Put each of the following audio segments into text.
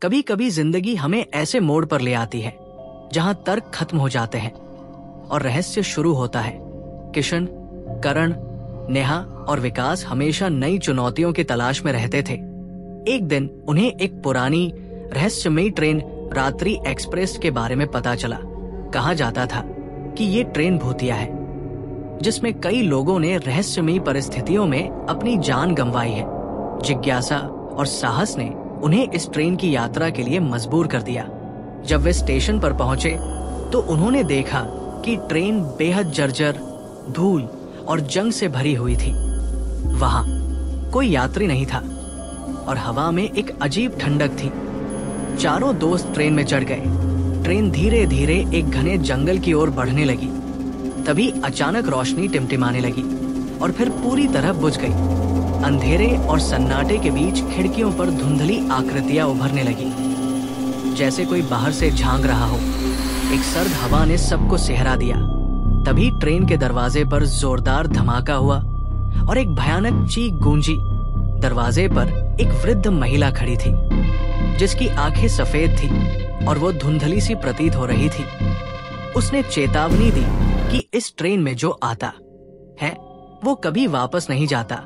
कभी कभी जिंदगी हमें ऐसे मोड़ पर ले आती है जहां तर्क खत्म हो जाते हैं और रहस्य शुरू होता है। किशन, करण, नेहा और विकास हमेशा नई चुनौतियों की तलाश में रहते थे। एक दिन उन्हें एक पुरानी रहस्यमयी ट्रेन रात्रि एक्सप्रेस के बारे में पता चला। कहा जाता था कि ये ट्रेन भूतिया है, जिसमें कई लोगों ने रहस्यमयी परिस्थितियों में अपनी जान गंवाई है। जिज्ञासा और साहस ने उन्हें इस ट्रेन की यात्रा के लिए मजबूर कर दिया। जब वे स्टेशन पर पहुंचे तो उन्होंने देखा कि ट्रेन बेहद जर्जर, धूल और जंग से भरी हुई थी। वहां कोई यात्री नहीं था और हवा में एक अजीब ठंडक थी। चारों दोस्त ट्रेन में चढ़ गए। ट्रेन धीरे धीरे एक घने जंगल की ओर बढ़ने लगी। तभी अचानक रोशनी टिमटिमाने लगी और फिर पूरी तरह बुझ गई। अंधेरे और सन्नाटे के बीच खिड़कियों पर धुंधली आकृतियां उभरने लगी, जैसे कोई बाहर से झांक रहा हो। एक सर्द हवा ने सबको सिहरा दिया। तभी ट्रेन के दरवाजे पर जोरदार धमाका हुआ और एक भयानक चीख गूंजी। दरवाजे पर एक वृद्ध महिला खड़ी थी, जिसकी आंखें सफेद थी और वो धुंधली सी प्रतीत हो रही थी। उसने चेतावनी दी कि इस ट्रेन में जो आता है वो कभी वापस नहीं जाता।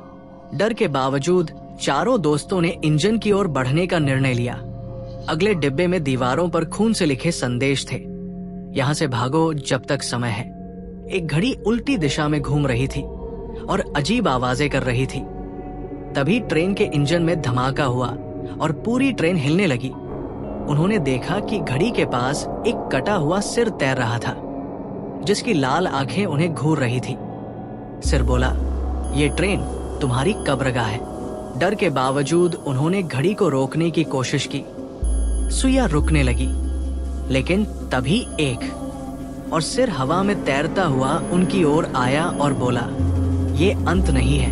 डर के बावजूद चारों दोस्तों ने इंजन की ओर बढ़ने का निर्णय लिया। अगले डिब्बे में दीवारों पर खून से लिखे संदेश थे। यहाँ से भागो जब तक समय है। एक घड़ी उल्टी दिशा में घूम रही थी और अजीब आवाजें कर रही थी। तभी ट्रेन के इंजन में धमाका हुआ और पूरी ट्रेन हिलने लगी। उन्होंने देखा कि घड़ी के पास एक कटा हुआ सिर तैर रहा था, जिसकी लाल आंखें उन्हें घूर रही थी। सिर बोला, ये ट्रेन तुम्हारी कब्रगाह है। डर के बावजूद उन्होंने घड़ी को रोकने की कोशिश की। सुइयां रुकने लगी, लेकिन तभी एक और सिर हवा में तैरता हुआ उनकी ओर आया और बोला, ये अंत नहीं है,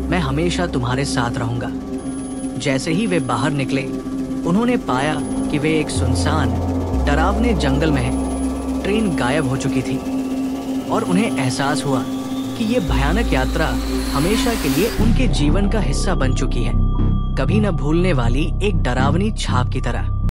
मैं हमेशा तुम्हारे साथ रहूंगा। जैसे ही वे बाहर निकले, उन्होंने पाया कि वे एक सुनसान, डरावने जंगल में हैं। ट्रेन गायब हो चुकी थी और उन्हें एहसास हुआ कि ये भयानक यात्रा हमेशा के लिए उनके जीवन का हिस्सा बन चुकी है, कभी न भूलने वाली एक डरावनी छाप की तरह।